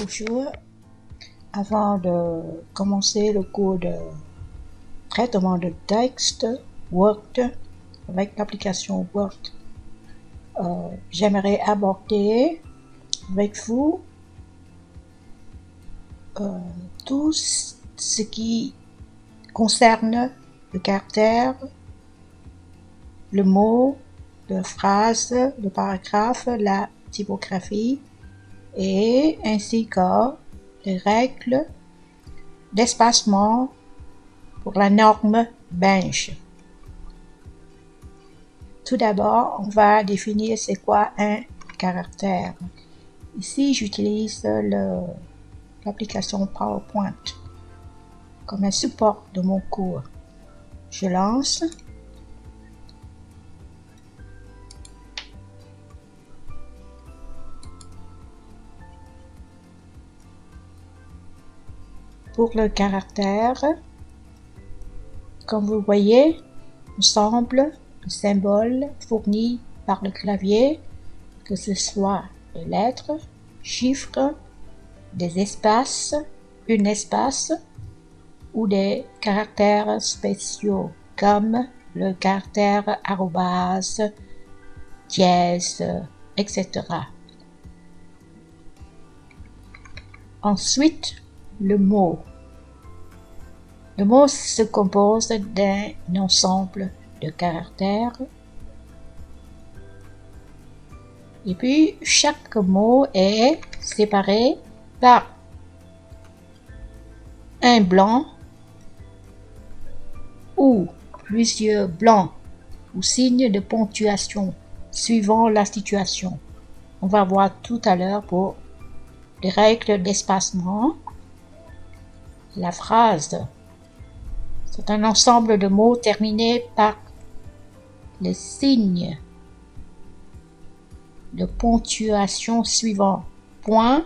Bonjour. Avant de commencer le cours de traitement de texte Word avec l'application Word, j'aimerais aborder avec vous tout ce qui concerne le caractère, le mot, la phrase, le paragraphe, la typographie et ainsi que les règles d'espacement pour la norme Bench. Tout d'abord, on va définir c'est quoi un caractère. Ici, j'utilise l'application PowerPoint comme un support de mon cours. Je lance. Pour le caractère, comme vous voyez, ensemble de symboles fournis par le clavier, que ce soit des lettres, chiffres, des espaces, un espace ou des caractères spéciaux comme le caractère arrobase, dièse, etc. Ensuite, le mot. Le mot se compose d'un ensemble de caractères. Et puis, chaque mot est séparé par un blanc ou plusieurs blancs ou signes de ponctuation suivant la situation. On va voir tout à l'heure pour les règles d'espacement. La phrase, c'est un ensemble de mots terminés par les signes de ponctuation suivants: point,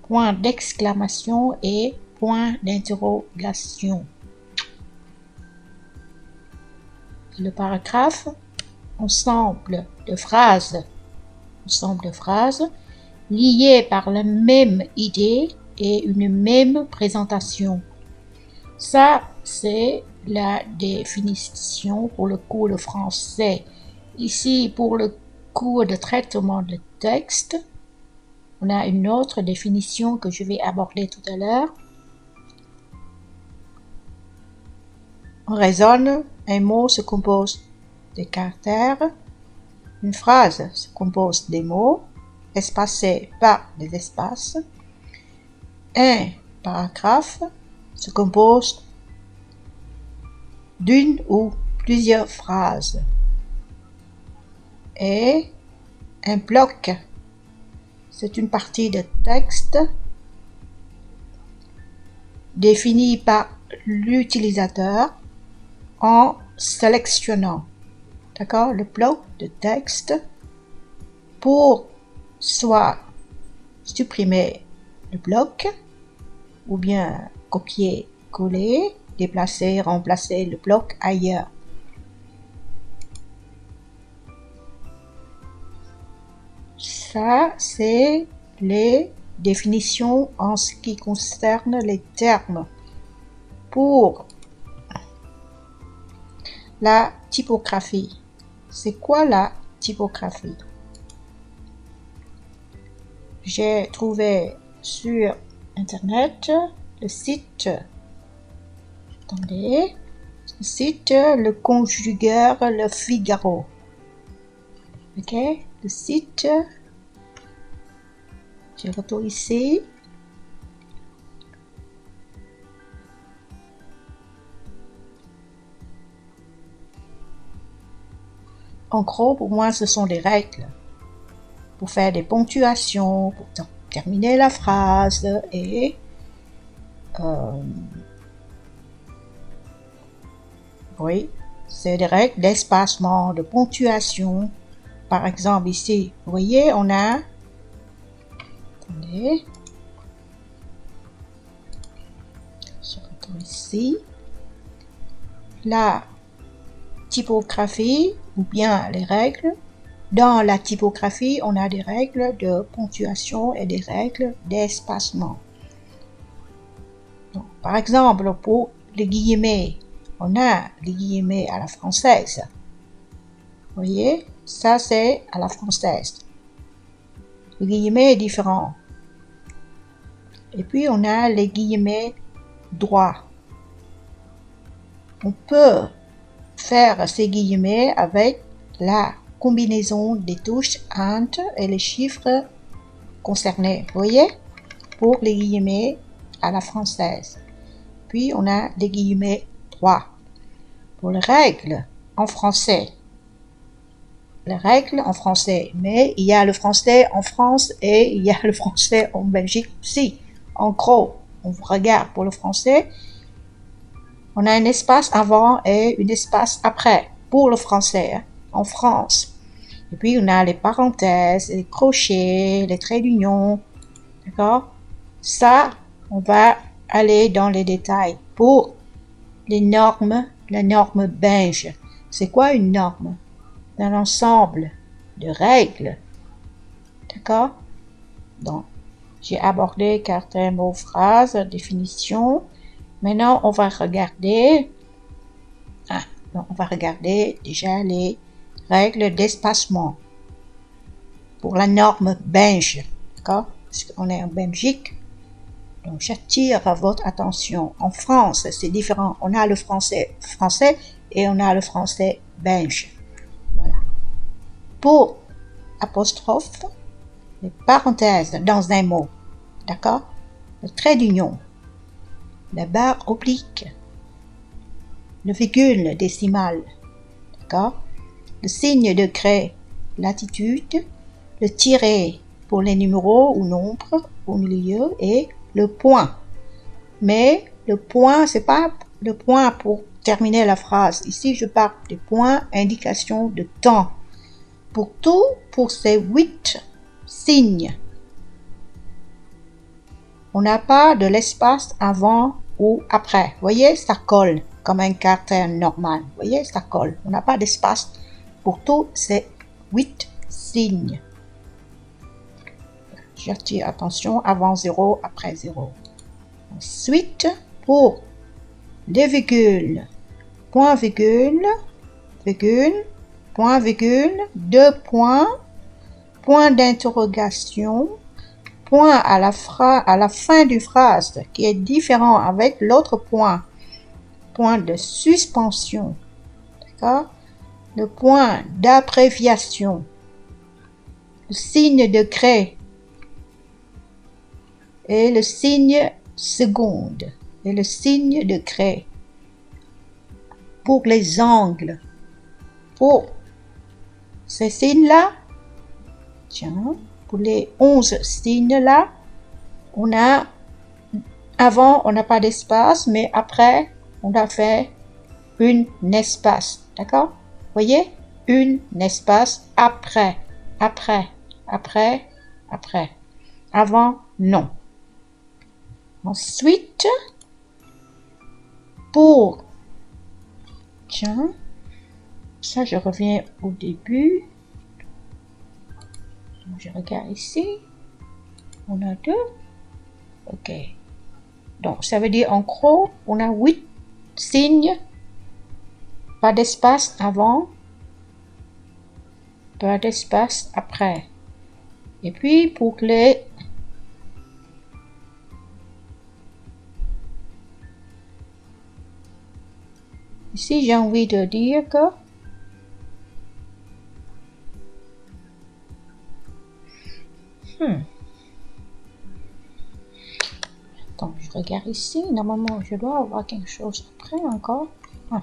point d'exclamation et point d'interrogation. Le paragraphe, ensemble de phrases liées par la même idée et une même présentation. Ça, c'est la définition pour le cours de français. Ici, pour le cours de traitement de texte, on a une autre définition que je vais aborder tout à l'heure. On raisonne, un mot se compose des caractères, une phrase se compose des mots, espacés par des espaces. Un paragraphe se compose d'une ou plusieurs phrases. Et un bloc, c'est une partie de texte définie par l'utilisateur en sélectionnant, d'accord, le bloc de texte pour soit supprimer le bloc ou bien copier-coller, déplacer, remplacer le bloc ailleurs. Ça, c'est les définitions en ce qui concerne les termes. Pour la typographie, c'est quoi la typographie? J'ai trouvé sur internet le site, le conjugueur Le Figaro. Ok, le site, je retourne ici. En gros, pour moi, ce sont des règles pour faire des ponctuations, pour terminer la phrase et oui, c'est des règles d'espacement, de ponctuation. Par exemple, ici, vous voyez, on a, attendez, je retourne ici, la typographie ou bien les règles Dans la typographie, on a des règles de ponctuation et des règles d'espacement. Par exemple, pour les guillemets, on a les guillemets à la française. Vous voyez, ça c'est à la française. Le guillemet est différent. Et puis on a les guillemets droits. On peut faire ces guillemets avec la combinaison des touches Enter et les chiffres concernés. Vous voyez, pour les guillemets à la française. Puis on a les guillemets droits. Pour les règles en français. Les règles en français. Mais il y a le français en France et il y a le français en Belgique aussi. En gros, on regarde pour le français. On a un espace avant et un espace après pour le français hein, en France. Et puis on a les parenthèses, les crochets, les traits d'union. D'accord? Ça, on va aller dans les détails. Pour les normes, la norme belge. C'est quoi une norme? Un ensemble de règles. D'accord? Donc, j'ai abordé certains mots, phrases, définitions. Maintenant, on va regarder déjà les règles d'espacement pour la norme belge. D'accord? Parce qu'on est en Belgique. Donc, j'attire votre attention. En France, c'est différent. On a le français et on a le français belge. Voilà. Pour apostrophe, les parenthèses dans un mot. D'accord? Le trait d'union. La barre oblique. Le virgule décimale. D'accord? Le signe degré, latitude. Le tiret pour les numéros ou nombres au milieu et le point. Mais le point, c'est pas le point pour terminer la phrase. Ici, je parle de point, indication de temps. Pour tout, pour ces 8 signes, on n'a pas de l'espace avant ou après. Vous voyez, ça colle comme un caractère normal. Vous voyez, ça colle. On n'a pas d'espace pour tous ces 8 signes. J'attire attention avant 0, après 0. Ensuite, pour les virgules, point virgule, virgule, point virgule, 2 points, point d'interrogation, point à la fin du phrase qui est différent avec l'autre point, point de suspension, d'accord? Le point d'abréviation, le signe de degré et le signe seconde et le signe de degré. Pour les angles, pour ces signes-là, tiens, pour les 11 signes-là, avant, on n'a pas d'espace, mais après, on a fait un espace, d'accord? Voyez? Un espace après, après, après, après. Avant, non. Ensuite, pour, tiens, ça je reviens au début. Je regarde ici. On a 2. Ok. Donc, ça veut dire en gros, on a 8 signes. Pas d'espace avant. Pas d'espace après. Et puis, pour les... Ici, j'ai envie de dire que... Attends, je regarde ici. Normalement, je dois avoir quelque chose après encore. Ah,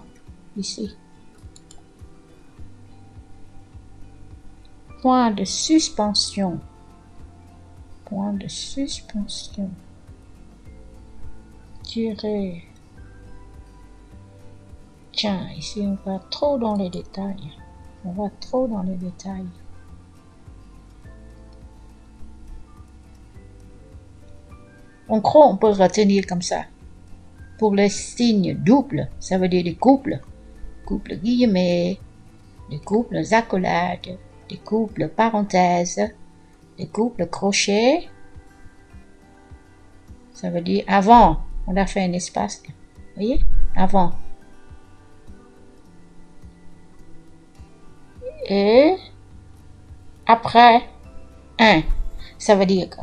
ici. Point de suspension. Point de suspension. Tirer. Tiens, ici, on va trop dans les détails. En gros, on peut retenir comme ça. Pour les signes doubles, ça veut dire des couples. Couples guillemets, des couples accolades, des couples parenthèses, des couples crochets. Ça veut dire avant, on a fait un espace. Vous voyez? Avant. Et après un. Ça veut dire que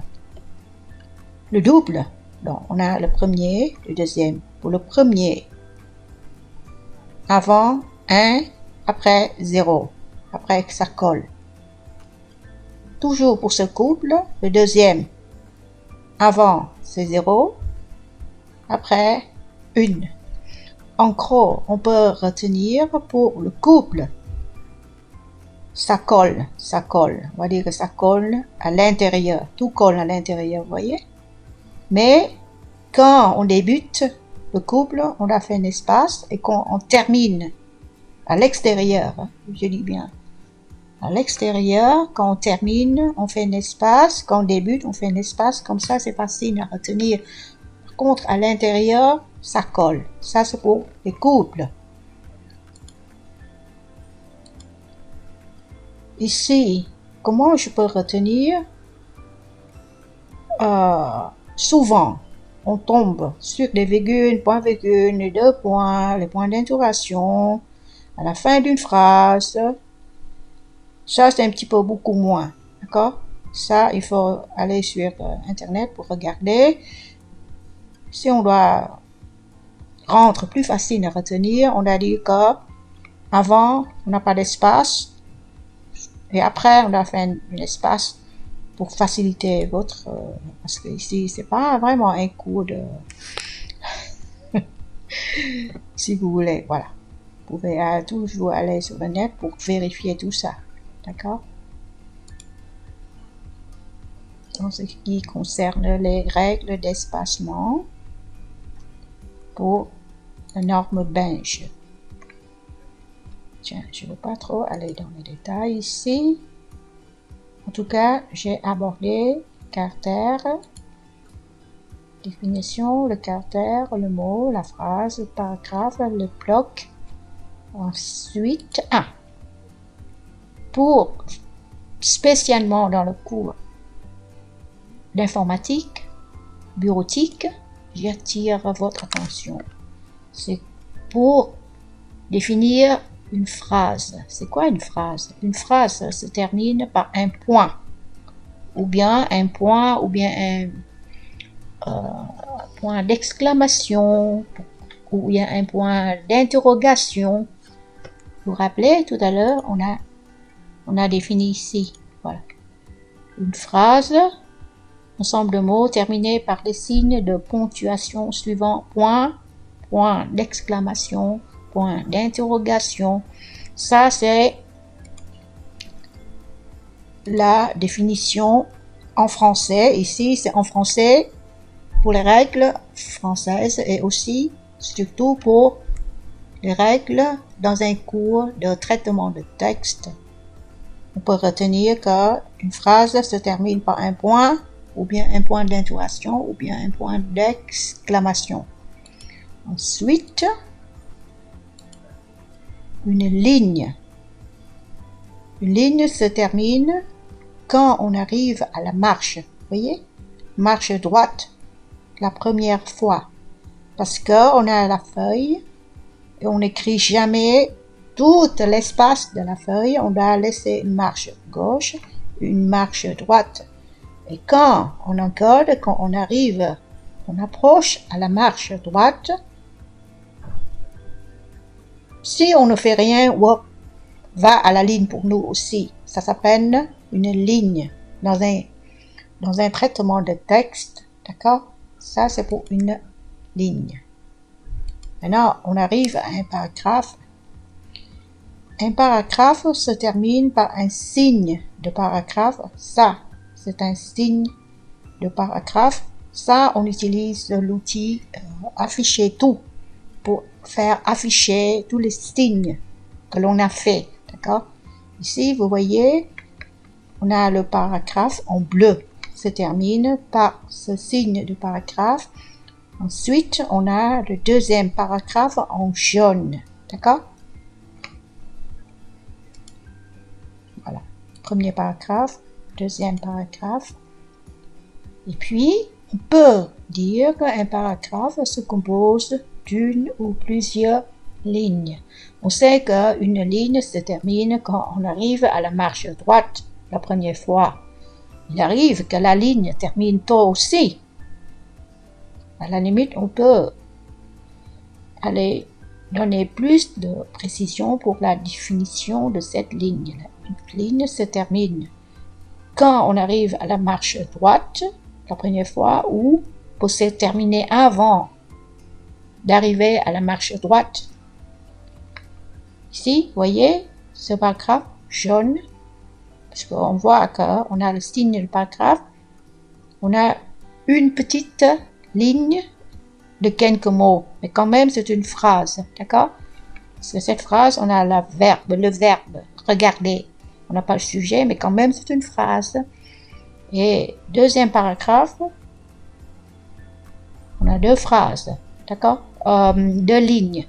le double. Donc, on a le premier, le deuxième. Pour le premier, avant 1, après 0. Après, ça colle. Toujours pour ce couple, le deuxième, avant, c'est 0. Après, 1. En gros, on peut retenir pour le couple, ça colle. On va dire que ça colle à l'intérieur. Tout colle à l'intérieur, vous voyez? Mais quand on débute le couple, on a fait un espace et quand on termine à l'extérieur, je dis bien, à l'extérieur, quand on termine, on fait un espace. Quand on débute, on fait un espace. Comme ça, c'est facile à retenir. Par contre, à l'intérieur, ça colle. Ça, c'est pour les couples. Ici, comment je peux retenir? Souvent, on tombe sur des virgules, point virgule, les deux points, les points d'interrogation, à la fin d'une phrase. Ça, c'est un petit peu beaucoup moins. D'accord? Ça, il faut aller sur Internet pour regarder. Si on doit rendre plus facile à retenir, on a dit que avant, on n'a pas d'espace. Et après, on a fait un espace pour faciliter votre... parce que ici, c'est pas vraiment un cours de... si vous voulez, voilà. Vous pouvez toujours aller sur le net pour vérifier tout ça. D'accord? En ce qui concerne les règles d'espacement pour la norme Binge. Tiens, je ne veux pas trop aller dans les détails ici. En tout cas, j'ai abordé caractère, définition, le caractère, le mot, la phrase, le paragraphe, le bloc. Ensuite, pour spécialement dans le cours d'informatique, bureautique, j'attire votre attention. C'est pour définir une phrase. C'est quoi une phrase? Une phrase se termine par un point, ou bien un point, ou bien un point d'exclamation, ou bien un point d'interrogation. Vous vous rappelez, tout à l'heure, on a défini ici, voilà, une phrase, ensemble de mots terminés par des signes de ponctuation suivant point, point d'exclamation, point d'interrogation. Ça, c'est la définition en français. Ici, c'est en français pour les règles françaises et aussi, surtout pour les règles dans un cours de traitement de texte. On peut retenir qu'une phrase se termine par un point, ou bien un point d'interrogation, ou bien un point d'exclamation. Ensuite, une ligne. Une ligne se termine quand on arrive à la marche. Vous voyez? Marche droite, la première fois. Parce qu'on a la feuille et on n'écrit jamais tout l'espace de la feuille. On doit laisser une marche gauche, une marche droite. Et quand on encode, quand on arrive, on approche à la marche droite, si on ne fait rien, va à la ligne pour nous aussi. Ça s'appelle une ligne dans un traitement de texte. D'accord? Ça, c'est pour une ligne. Maintenant, on arrive à un paragraphe. Un paragraphe se termine par un signe de paragraphe. Ça, c'est un signe de paragraphe. Ça, on utilise l'outil afficher tout pour faire afficher tous les signes que l'on a fait. D'accord? Ici, vous voyez, on a le paragraphe en bleu. Se termine par ce signe de paragraphe. Ensuite, on a le deuxième paragraphe en jaune. D'accord? Voilà. premier paragraphe, deuxième paragraphe. Et puis, on peut dire qu'un paragraphe se compose d'une ou plusieurs lignes. On sait qu'une ligne se termine quand on arrive à la marche droite la première fois. Il arrive que la ligne termine tôt aussi. À la limite, on peut aller donner plus de précision pour la définition de cette ligne. Une ligne se termine quand on arrive à la marche droite la première fois ou pour se terminer avant d'arriver à la marche droite. Ici, vous voyez ce paragraphe jaune, parce qu'on voit qu'on a le signe du paragraphe, on a une petite ligne de quelques mots, mais quand même c'est une phrase, d'accord? Parce que cette phrase, on a le verbe, regarder. On n'a pas le sujet, mais quand même c'est une phrase. Et deuxième paragraphe, on a deux phrases, d'accord? Deux lignes,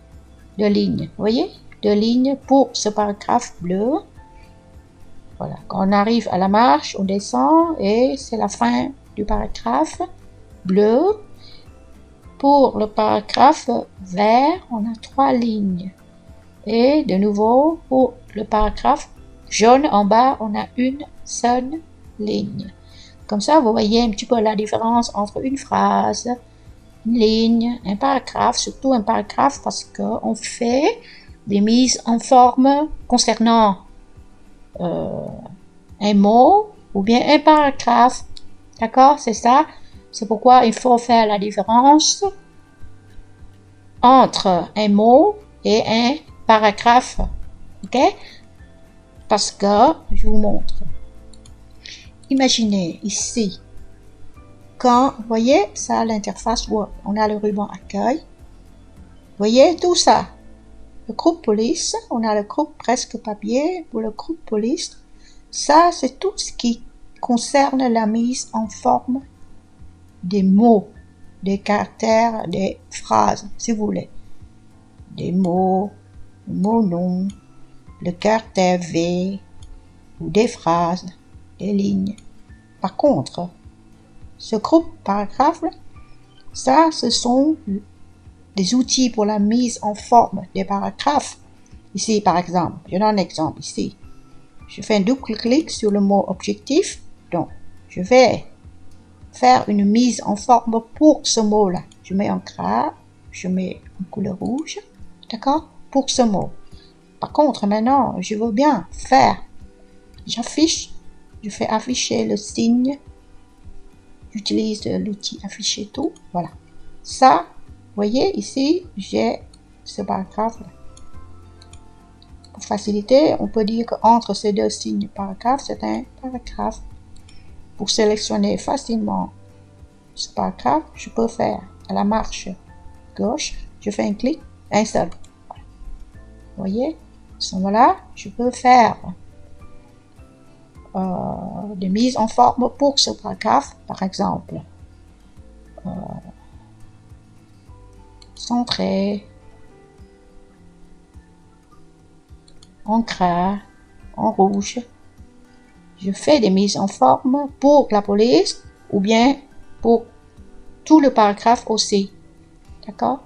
vous voyez? Deux lignes pour ce paragraphe bleu. Voilà, quand on arrive à la marche, on descend et c'est la fin du paragraphe bleu. Pour le paragraphe vert, on a trois lignes. Et de nouveau, pour le paragraphe jaune en bas, on a une seule ligne. Comme ça, vous voyez un petit peu la différence entre une phrase, une ligne, un paragraphe, surtout un paragraphe parce qu'on fait des mises en forme concernant un mot ou bien un paragraphe. D'accord? C'est ça. C'est pourquoi il faut faire la différence entre un mot et un paragraphe. Ok? Parce que, je vous montre. Imaginez ici, quand, vous voyez, ça, l'interface Word, on a le ruban accueil. Vous voyez tout ça. Le groupe police, on a le groupe presque papier pour le groupe police. Ça, c'est tout ce qui concerne la mise en forme des mots, des caractères, des phrases, si vous voulez. Des mots, le mot nom, le caractère V, ou des phrases, des lignes. Par contre, ce groupe paragraphe, ça, ce sont des outils pour la mise en forme des paragraphes. Ici, par exemple, je donne un exemple ici. Je fais un double clic sur le mot objectif. Donc, je vais faire une mise en forme pour ce mot-là. Je mets en gras, je mets en couleur rouge, d'accord, pour ce mot. Par contre, maintenant, je veux bien faire, j'affiche, je fais afficher le signe, j'utilise l'outil afficher tout, voilà. Ça, vous voyez, ici, j'ai ce paragraphe-là. Pour faciliter, on peut dire qu'entre ces deux signes paragraphe, c'est un paragraphe. Pour sélectionner facilement ce paragraphe, je peux faire à la marche gauche, je fais un clic, un seul. Voilà. Vous voyez, à ce moment-là, je peux faire des mises en forme pour ce paragraphe, par exemple. Centré, en gras, en rouge. Je fais des mises en forme pour la police ou bien pour tout le paragraphe aussi. D'accord?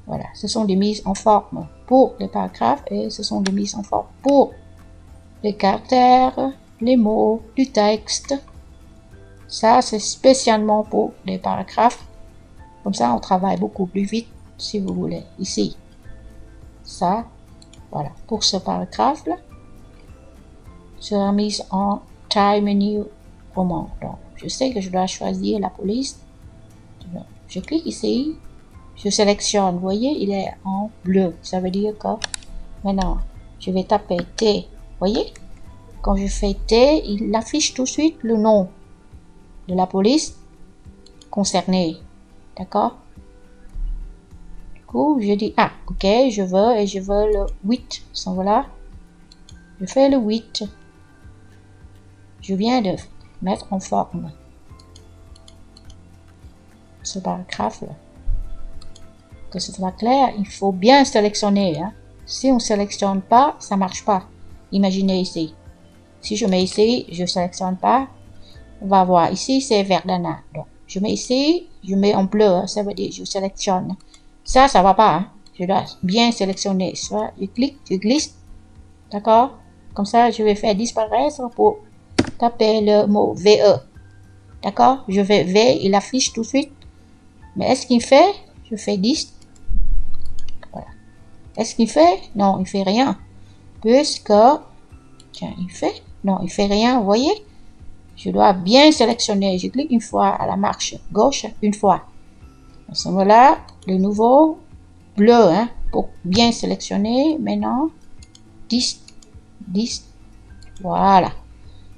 Voilà, ce sont des mises en forme pour les paragraphes et ce sont des mises en forme pour les caractères, les mots du texte. Ça, c'est spécialement pour les paragraphes. Comme ça, on travaille beaucoup plus vite, si vous voulez. Ici, ça, voilà, pour ce paragraphe-là, sera mise en Time Menu Roman. Donc, je sais que je dois choisir la police. Je clique ici, je sélectionne. Vous voyez, il est en bleu. Ça veut dire que maintenant, je vais taper T. Vous voyez, quand je fais T, il affiche tout de suite le nom de la police concernée. D'accord? Du coup, je dis, ah, ok, je veux le 8. Voilà. Je fais le 8. Je viens de mettre en forme ce paragraphe-là. Que ce soit clair, il faut bien sélectionner. Hein. Si on ne sélectionne pas, ça ne marche pas. Imaginez ici. Si je mets ici, je sélectionne pas. On va voir. Ici, c'est Verdana. Donc, je mets ici, je mets en bleu. Hein, ça veut dire je sélectionne. Ça va pas. Hein. Je dois bien sélectionner. Soit je clique, je glisse. D'accord? Comme ça, je vais faire disparaître pour taper le mot VE. D'accord? Je vais V, il affiche tout de suite. Mais est-ce qu'il fait? Je fais 10. Voilà. Est-ce qu'il fait? Non, il fait rien. Puisque, tiens, il fait? Non, il fait rien, vous voyez? Je dois bien sélectionner. Je clique une fois à la marche gauche, une fois. À ce moment-là, le nouveau bleu, hein, pour bien sélectionner. Maintenant, 10, 10. Voilà.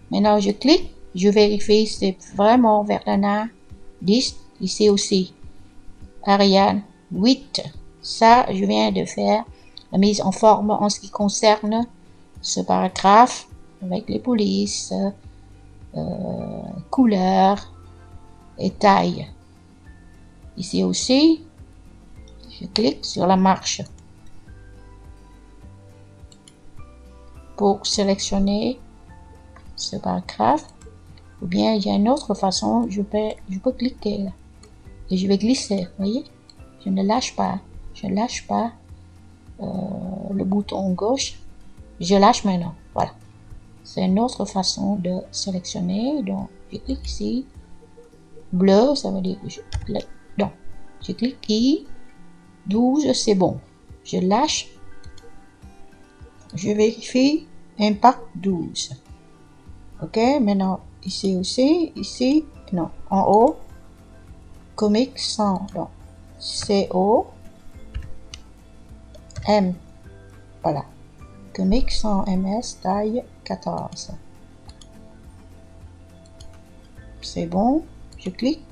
Maintenant, je clique. Je vérifie si c'est vraiment Verdana 10. Ici aussi. Ariane 8. Ça, je viens de faire la mise en forme en ce qui concerne ce paragraphe avec les polices, couleur et taille. Ici aussi, je clique sur la marche pour sélectionner ce paragraphe. Ou bien il y a une autre façon, je peux cliquer là et je vais glisser, vous voyez? Je ne lâche pas, le bouton gauche, je lâche maintenant, voilà. C'est une autre façon de sélectionner, donc je clique ici, bleu, ça veut dire que je clique ici, 12, c'est bon, je lâche, je vérifie, impact 12, ok, maintenant ici aussi, ici, non, en haut, comic 100, donc CO, M, voilà, comic 100 ms, taille 14. C'est bon, je clique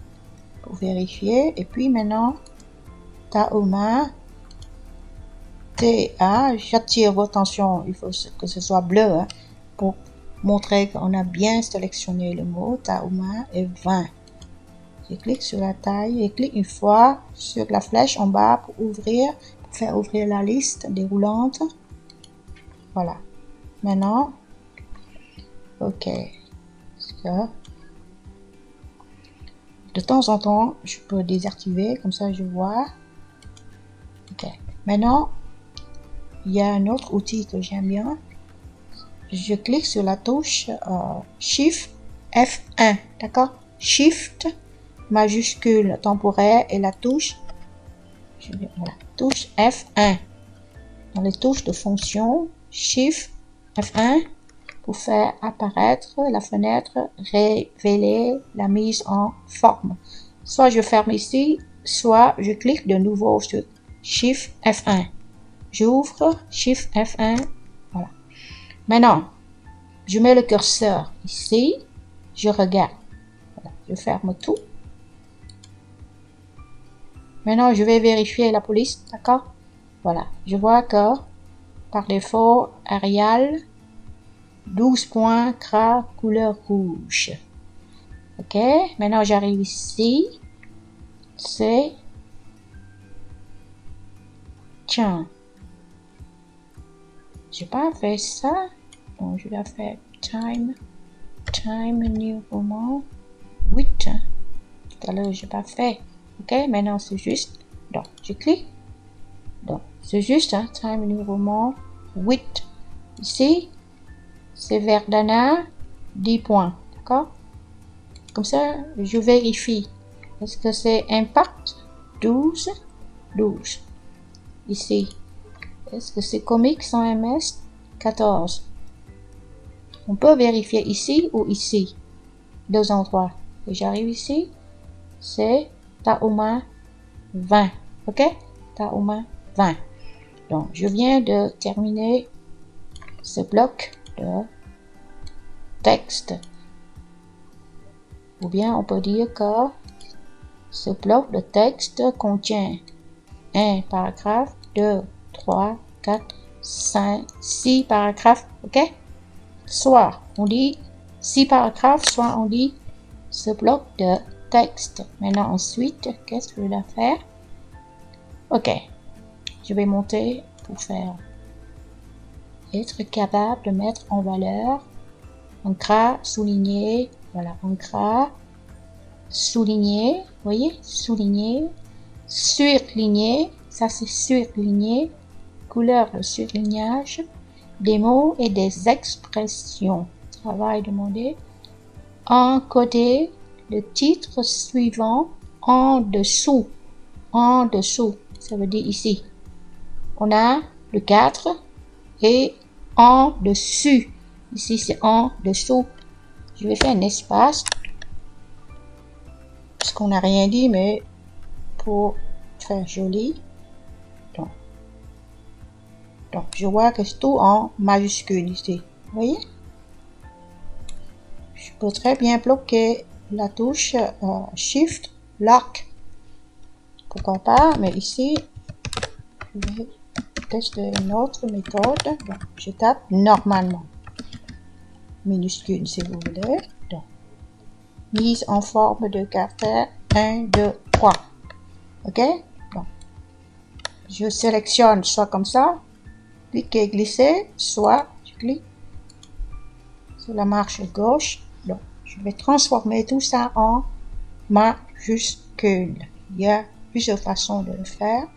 pour vérifier, et puis maintenant, Tahoma, TA, j'attire votre attention, il faut que ce soit bleu, hein, pour montrer qu'on a bien sélectionné le mot, Tahoma est 20. Je clique sur la taille et clique une fois sur la flèche en bas pour faire ouvrir la liste déroulante. Voilà. Maintenant, ok. De temps en temps, je peux désactiver, comme ça je vois. Ok. Maintenant, il y a un autre outil que j'aime bien. Je clique sur la touche Shift F1, d'accord? Shift majuscule temporaire et la touche, touche F1. Dans les touches de fonction, Shift F1 pour faire apparaître la fenêtre, révéler la mise en forme. Soit je ferme ici, soit je clique de nouveau sur Shift F1. J'ouvre Shift F1. Voilà. Maintenant, je mets le curseur ici, je regarde. Voilà. Je ferme tout. Maintenant, je vais vérifier la police, d'accord? Voilà, je vois que par défaut, Arial, 12 points, gras, couleur rouge. Ok, maintenant j'arrive ici, c'est... Tiens, j'ai pas fait ça, donc je dois faire time new roman, 8. Tout à l'heure, j'ai pas fait. Ok, maintenant c'est juste, donc je clique. Donc, c'est juste, hein, time new roman, 8. Ici, c'est Verdana, 10 points. D'accord? Comme ça, je vérifie. Est-ce que c'est impact? 12. 12. Ici. Est-ce que c'est comic 100 ms? 14. On peut vérifier ici ou ici. Deux endroits. Et j'arrive ici. C'est Tahoma 20. Ok? Tahoma 20. Donc, je viens de terminer ce bloc de texte. Ou bien on peut dire que ce bloc de texte contient un paragraphe, 2, 3, 4, 5, 6 paragraphes. Ok? Soit on dit 6 paragraphes, soit on dit ce bloc de texte. Maintenant, ensuite, qu'est-ce que je dois faire? Ok. Je vais monter pour être capable de mettre en valeur en gras, souligné, voilà, en gras, souligné, voyez, souligné, surligné, ça c'est surligné, couleur de surlignage, des mots et des expressions. Travail demandé. Encoder le titre suivant en dessous. En dessous, ça veut dire ici. On a le 4 et en dessus. Ici, c'est en dessous. Je vais faire un espace. Parce qu'on n'a rien dit, mais pour faire joli. Donc, je vois que c'est tout en majuscule ici. Vous voyez? Je peux très bien bloquer la touche Shift, Lock. Pourquoi pas, mais ici, je vais tester une autre méthode. Donc, je tape normalement. Minuscule si vous voulez. Donc, mise en forme de caractère 1, 2, 3. Ok? Donc, je sélectionne soit comme ça, cliquer, glisser, soit je clique sur la marche gauche. Donc, je vais transformer tout ça en majuscule. Il y a plusieurs façons de le faire.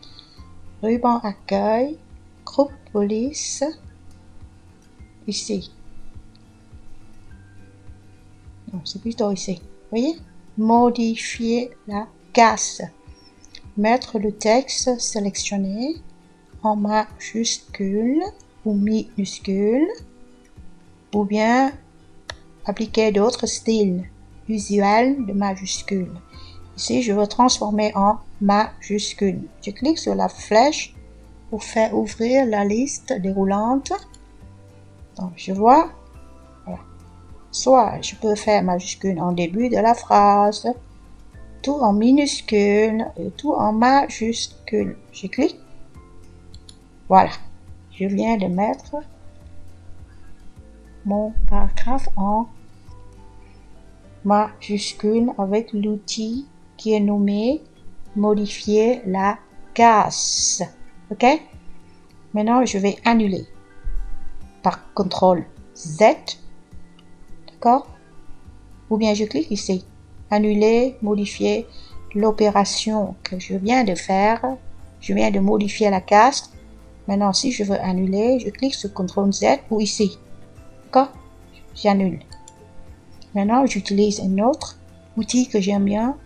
Ruban accueil, groupe police, ici. Non, c'est plutôt ici. Vous voyez? Modifier la casse. Mettre le texte sélectionné en majuscule ou minuscule, ou bien appliquer d'autres styles usuels de majuscule. Ici, je veux transformer en majuscule. Je clique sur la flèche pour faire ouvrir la liste déroulante. Donc, je vois, voilà. Soit je peux faire majuscule en début de la phrase, tout en minuscule et tout en majuscule. Je clique. Voilà. Je viens de mettre mon paragraphe en majuscule avec l'outil qui est nommé modifier la casse. Ok? Maintenant, je vais annuler par CTRL Z. D'accord? Ou bien je clique ici. Annuler, modifier l'opération que je viens de faire. Je viens de modifier la casse. Maintenant, si je veux annuler, je clique sur CTRL Z ou ici. D'accord? J'annule. Maintenant, j'utilise un autre outil que j'aime bien.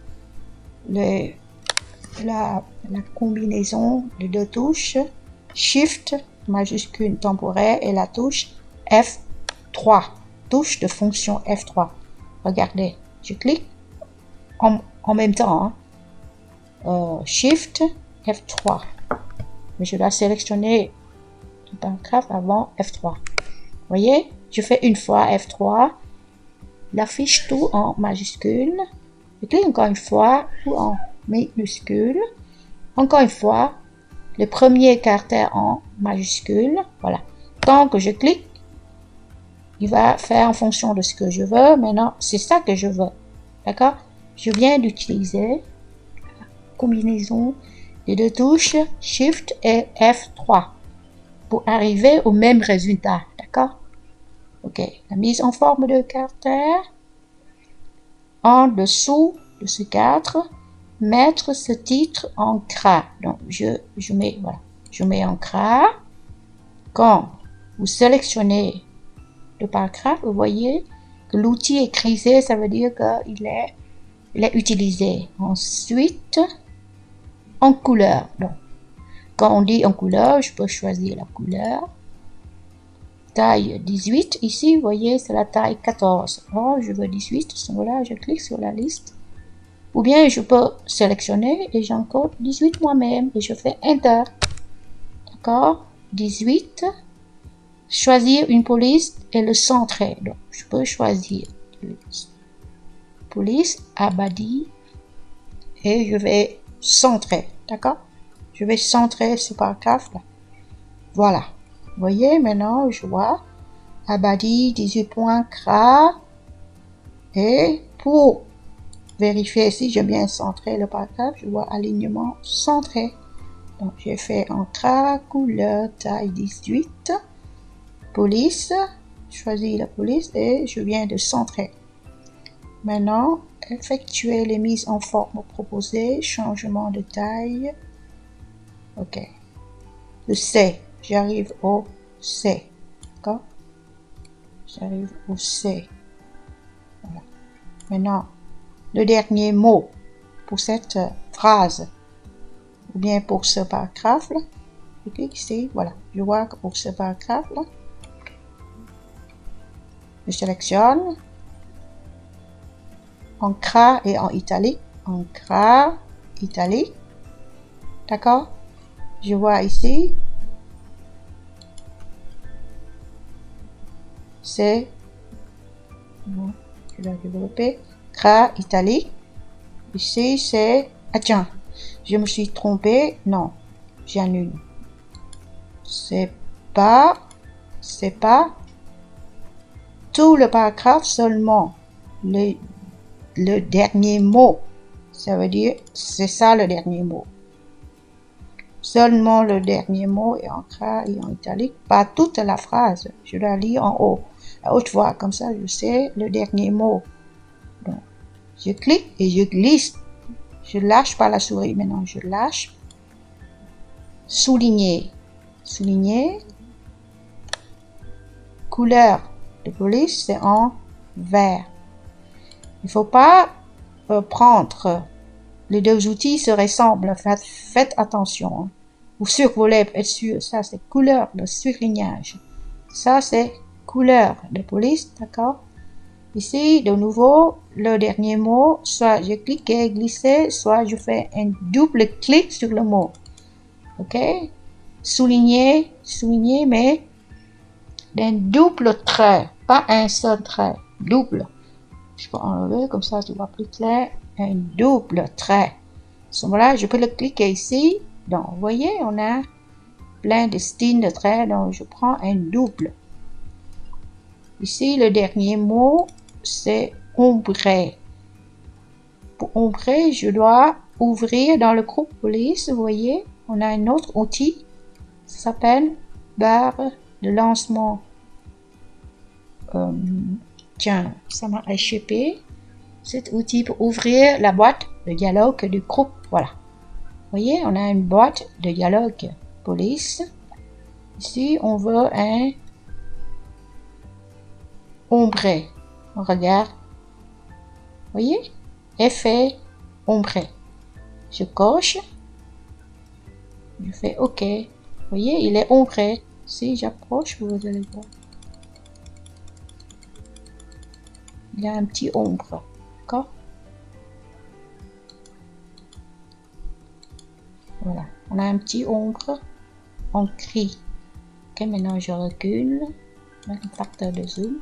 La combinaison de deux touches. Shift, majuscule temporaire, et la touche F3. Touche de fonction F3. Regardez, je clique en même temps. Shift, F3. Mais je dois sélectionner le paragraphe avant F3. Vous voyez, je fais une fois F3. Il affiche tout en majuscule. Je clique encore une fois, tout en minuscule. Encore une fois, le premier caractère en majuscule. Voilà. Tant que je clique, il va faire en fonction de ce que je veux. Maintenant, c'est ça que je veux. D'accord? Je viens d'utiliser la combinaison des deux touches Shift et F3 pour arriver au même résultat. D'accord? Ok. La mise en forme de caractère. En dessous de ce cadre, mettre ce titre en gras. Donc, je mets en gras. Quand vous sélectionnez le paragraphe, vous voyez que l'outil est grisé, ça veut dire qu'il est utilisé. Ensuite, en couleur. Donc, quand on dit en couleur, je peux choisir la couleur. Taille 18, ici, vous voyez, c'est la taille 14. Oh, je veux 18, voilà, je clique sur la liste. Ou bien, je peux sélectionner et j'encode 18 moi-même et je fais Enter. D'accord? 18. Choisir une police et le centrer. Donc, je peux choisir police, Abadi, et je vais centrer. D'accord? Je vais centrer ce paragraphe-là. Voilà. Vous voyez, maintenant, je vois Abadi, 18 points, gras. Et pour vérifier si j'ai bien centré le paragraphe, je vois alignement centré. Donc, j'ai fait en gras, couleur, taille 18. Police. choisis la police et je viens de centrer. Maintenant, effectuer les mises en forme proposées, changement de taille. Ok. Le C, j'arrive au C. D'accord? J'arrive au C. Voilà. Maintenant, le dernier mot pour cette phrase, ou bien pour ce paragraphe-là. Je clique ici, voilà. Je vois que pour ce paragraphe-là, je sélectionne en gras et en italique. En gras, italique. D'accord? Je vois ici, c'est, je vais développer, gras, italique. Ici, c'est, ah tiens, je me suis trompé, non, j'annule. C'est pas tout le paragraphe, seulement le dernier mot. Ça veut dire, c'est ça le dernier mot. Seulement le dernier mot est en gras et en italique, pas toute la phrase. Je la lis en haut, à haute voix, comme ça je sais le dernier mot. Donc, je clique et je glisse. Je lâche pas la souris, maintenant je lâche. Souligner. Souligner. Couleur de police, c'est en vert. Il ne faut pas prendre les deux outils se ressemblent. Faites attention. Hein. Vous survolez pour être sûr. Ça, c'est couleur de surlignage. Ça, c'est couleur de police. D'accord? Ici, de nouveau, le dernier mot, soit je clique et glisser, soit je fais un double clic sur le mot. Ok? Souligner, mais d'un double trait, pas un seul trait, double. Je peux enlever, comme ça tu vois plus clair, un double trait. À ce moment-là, je peux le cliquer ici. Donc, vous voyez, on a plein de styles de traits, donc je prends un double. Ici, le dernier mot, c'est ombrer. Pour ombrer, je dois ouvrir dans le groupe police, vous voyez, on a un autre outil, ça s'appelle barre de lancement. Tiens, ça m'a échappé. Cet outil pour ouvrir la boîte de dialogue du groupe. Voilà. Vous voyez, on a une boîte de dialogue police. Ici, on veut un ombré. On regarde. Vous voyez, effet ombré. Je coche. Je fais OK. Vous voyez, il est ombré. Si j'approche, vous allez voir. Il y a un petit ombre. D'accord? Voilà. On a un petit ombre en gris. Ok, maintenant je recule. Un facteur de zoom.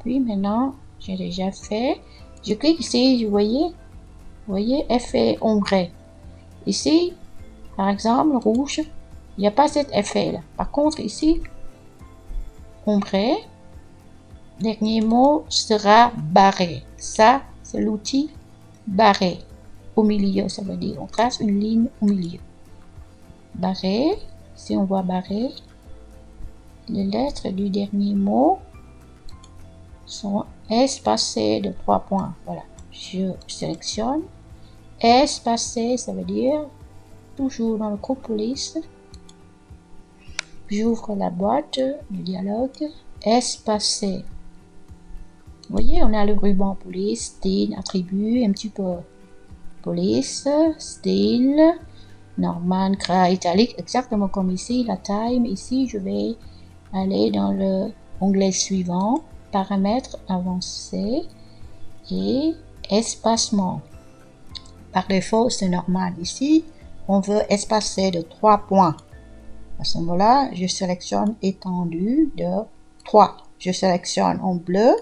Puis maintenant, j'ai déjà fait. Je clique ici, vous voyez, effet ombré. Ici, par exemple, rouge, il n'y a pas cet effet-là. Par contre, ici, ombré, dernier mot sera barré. Ça, c'est l'outil barré. Au milieu, ça veut dire on trace une ligne au milieu. Barré, si on voit barré, les lettres du dernier mot sont espacées de 3 points. Voilà, je sélectionne. Espacé, ça veut dire toujours dans le groupe police. J'ouvre la boîte de dialogue. Espacé. Vous voyez, on a le ruban police, style, attribut, un petit peu police, style, Norman, gras, italique, exactement comme ici, la taille. Mais ici, je vais aller dans le onglet suivant, paramètres avancés et espacement. Par défaut, c'est normal. Ici, on veut espacer de 3 points. À ce moment-là, je sélectionne étendue de 3. Je sélectionne en bleu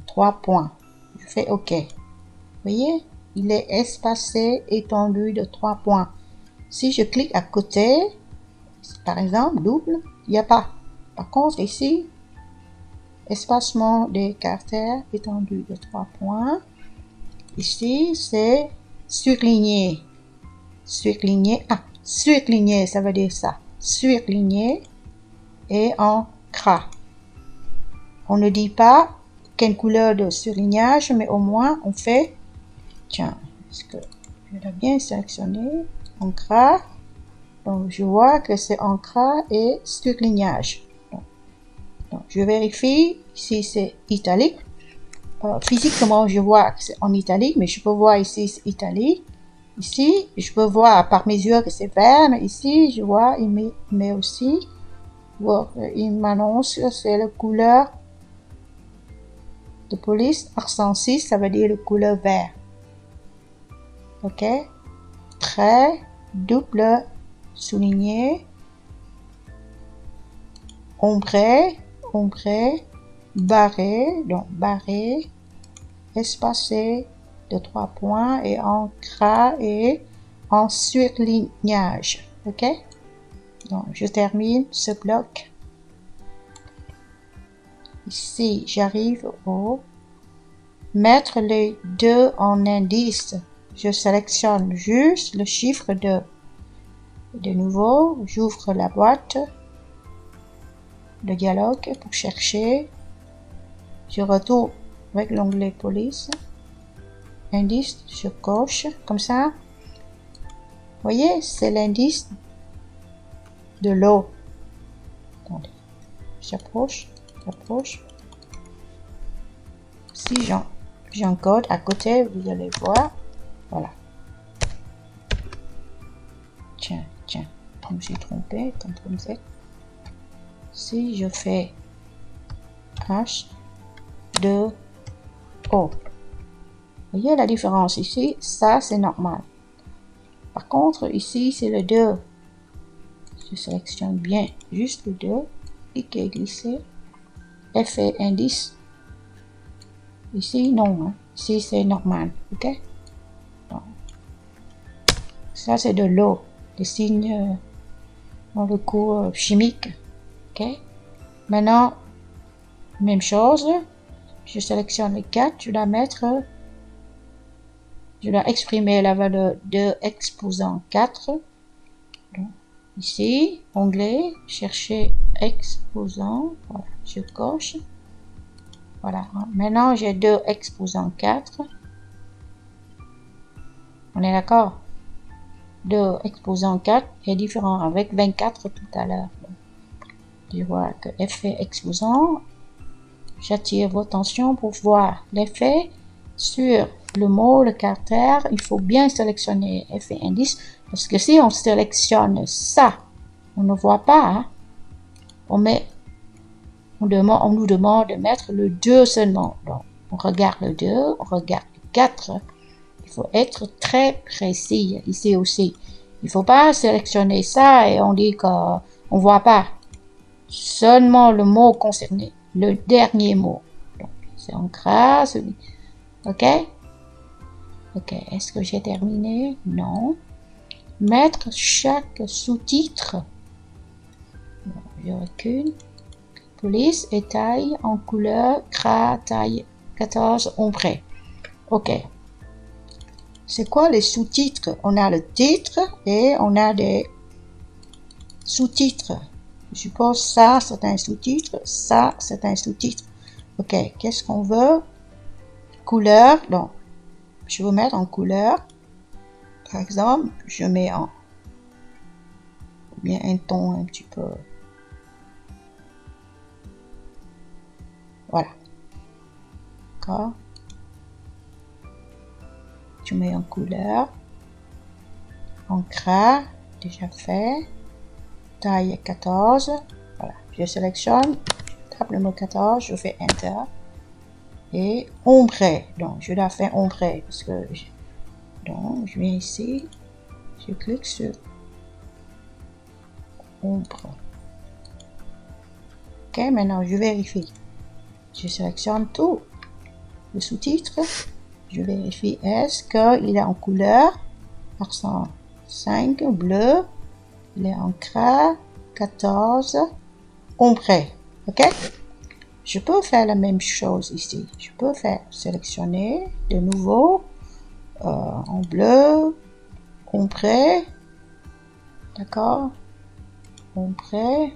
3 points. Je fais OK. Vous voyez, il est espacé, étendu de 3 points. Si je clique à côté, par exemple, double, il n'y a pas. Par contre, ici, espacement des caractères, étendu de 3 points. Ici, c'est surligné. Surligné, ça veut dire ça. surligné et en gras. On ne dit pas quelle couleur de surlignage, mais au moins on fait, tiens, est-ce que je l'ai bien sélectionné en gras? Donc je vois que c'est en gras et surlignage. Donc je vérifie si c'est italique. Physiquement, je vois que c'est en italique, mais je peux voir ici c'est italique. Ici, je peux voir par mesure que c'est vert, mais ici, je vois, il met aussi, il m'annonce que c'est la couleur de police. Accent 6, ça veut dire la couleur vert. Ok? Trait, double, souligné, ombré, barré, donc barré, espacé de 3 points et en gras et en surlignage. Ok? Donc, je termine ce bloc. Ici, j'arrive au mettre les 2 en indice. Je sélectionne juste le chiffre 2. De nouveau, j'ouvre la boîte de dialogue pour chercher. Je retourne avec l'onglet police. Indice, je coche comme ça. Vous voyez, c'est l'indice de l'eau. Attendez, j'approche. Si j'encode à côté, vous allez voir. Voilà. Tiens, je me suis trompé, CTRL Z. Si je fais H, 2, O. Vous voyez la différence ici? Ça, c'est normal. Par contre, ici, c'est le 2. Je sélectionne bien juste le 2. Cliquez, glisser. Effet indice. Ici, non. Hein. Ici, c'est normal. OK? Donc, ça, c'est de l'eau. Des signes dans le cours chimique. OK? Maintenant, même chose. Je sélectionne les 4. Je dois exprimer la valeur de exposant 4. Donc, ici, onglet, chercher exposant. Voilà, je coche. Voilà. Maintenant, j'ai 2 exposant 4. On est d'accord? 2 exposant 4 est différent avec 24 tout à l'heure. Je vois que effet exposant. J'attire votre attention pour voir l'effet sur le mot, le caractère. Il faut bien sélectionner effet indice parce que si on sélectionne ça, on ne voit pas. Hein? On nous demande de mettre le 2 seulement. Donc, on regarde le 2, on regarde le 4. Il faut être très précis ici aussi. Il ne faut pas sélectionner ça et on dit qu'on ne voit pas. Seulement le mot concerné, le dernier mot. Donc, c'est en gras, celui. OK? OK. Est-ce que j'ai terminé? Non. Mettre chaque sous-titre. Je recule. Police et taille en couleur gras, taille 14, ombré. OK. C'est quoi les sous-titres? On a le titre et on a des sous-titres. Je suppose ça, c'est un sous-titre. Ça, c'est un sous-titre. OK. Qu'est-ce qu'on veut? Couleur. Donc, je veux mettre en couleur. Par exemple, je mets en bien un ton un petit peu. Voilà. D'accord. Je mets en couleur. En gras. Déjà fait. Taille 14. Voilà. Je sélectionne. Je tape le mot 14. Je fais Enter. Et ombré. Donc, je dois faire ombré. Parce que donc, je viens ici. Je clique sur ombre. Ok, maintenant je vérifie. Je sélectionne tout. Le sous-titre. Je vérifie est-ce qu'il est en couleur. Accent 5, bleu. Il est en gras. 14. Ombré. Ok. Je peux faire la même chose ici. Je peux faire sélectionner de nouveau en bleu, ombré. D'accord. ombré,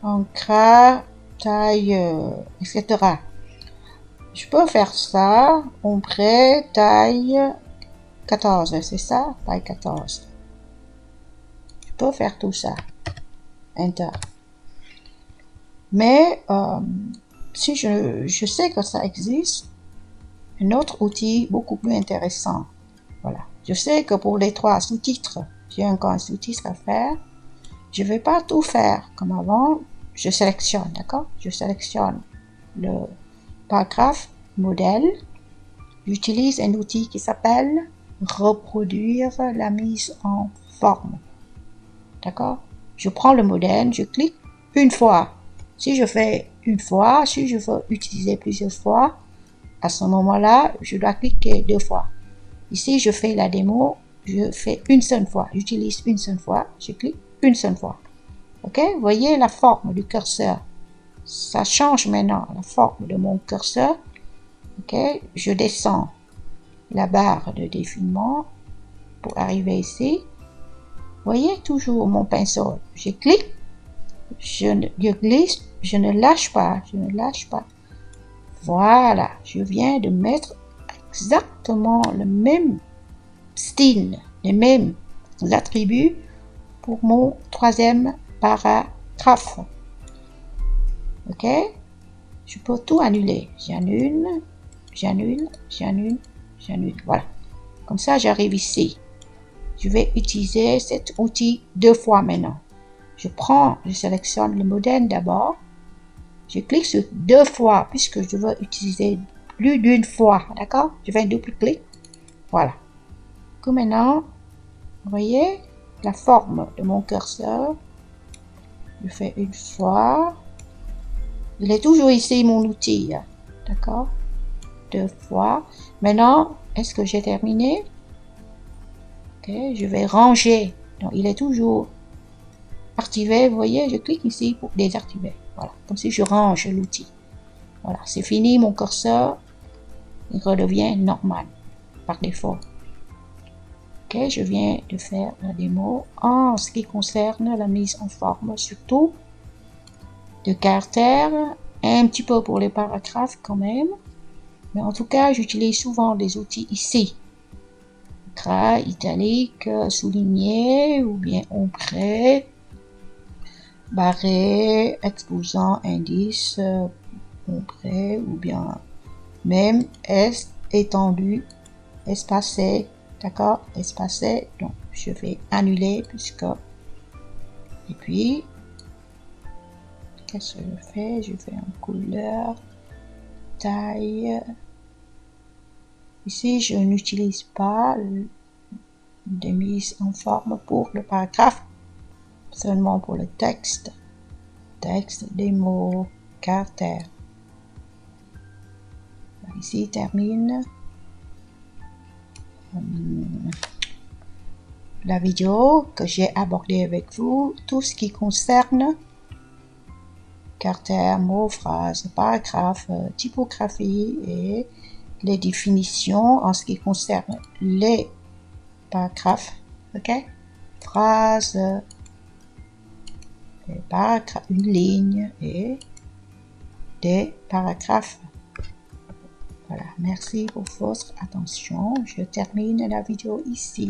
encre, taille, etc. Je peux faire ça, ombré, taille 14, c'est ça? Taille 14. Je peux faire tout ça. Enter. Mais si je sais que ça existe, un autre outil beaucoup plus intéressant. Voilà. Je sais que pour les 3 sous-titres, j'ai encore un sous-titre à faire. Je ne vais pas tout faire comme avant. Je sélectionne, d'accord? Je sélectionne le paragraphe modèle. J'utilise un outil qui s'appelle reproduire la mise en forme. D'accord? Je prends le modèle, je clique une fois. Si je fais une fois, si je veux utiliser plusieurs fois, à ce moment-là, je dois cliquer 2 fois. Ici, je fais la démo, je fais une seule fois. J'utilise une seule fois, je clique une seule fois. Ok? Voyez la forme du curseur. Ça change maintenant la forme de mon curseur. Ok? Je descends la barre de défilement pour arriver ici. Voyez toujours mon pinceau. Je clique, je glisse, je ne lâche pas, je ne lâche pas. Voilà, je viens de mettre exactement le même style, les mêmes attributs pour mon 3e paragraphe. Ok? Je peux tout annuler. J'annule, j'annule, j'annule, j'annule. Voilà. Comme ça, j'arrive ici. Je vais utiliser cet outil 2 fois maintenant. Je sélectionne le modèle d'abord. Je clique sur 2 fois puisque je veux utiliser plus d'une fois. D'accord? Je fais un double clic. Voilà. Donc maintenant, vous voyez la forme de mon curseur. Je fais une fois. Il est toujours ici mon outil. D'accord? 2 fois. Maintenant, est-ce que j'ai terminé? Ok, je vais ranger. Donc, il est toujours activé. Vous voyez, je clique ici pour désactiver. Voilà, comme si je range l'outil. Voilà, c'est fini, mon curseur. Il redevient normal par défaut. Ok, je viens de faire la démo en ce qui concerne la mise en forme, surtout de caractères, un petit peu pour les paragraphes quand même. Mais en tout cas, j'utilise souvent des outils ici. Gras, italique, souligné ou bien ombré, barré, exposant, indice, ombré ou bien même étendu, espacé, d'accord, espacé. Donc je vais annuler puisque et puis qu'est-ce que je fais? Je fais en couleur, taille. Ici je n'utilise pas de mise en forme pour le paragraphe, seulement pour le texte, des mots, caractères. Ici termine la vidéo que j'ai abordée avec vous, tout ce qui concerne caractères, mots, phrases, paragraphes, typographie et les définitions en ce qui concerne les paragraphes, ok? Phrases, une ligne et des paragraphes. Voilà, merci pour votre attention. Je termine la vidéo ici.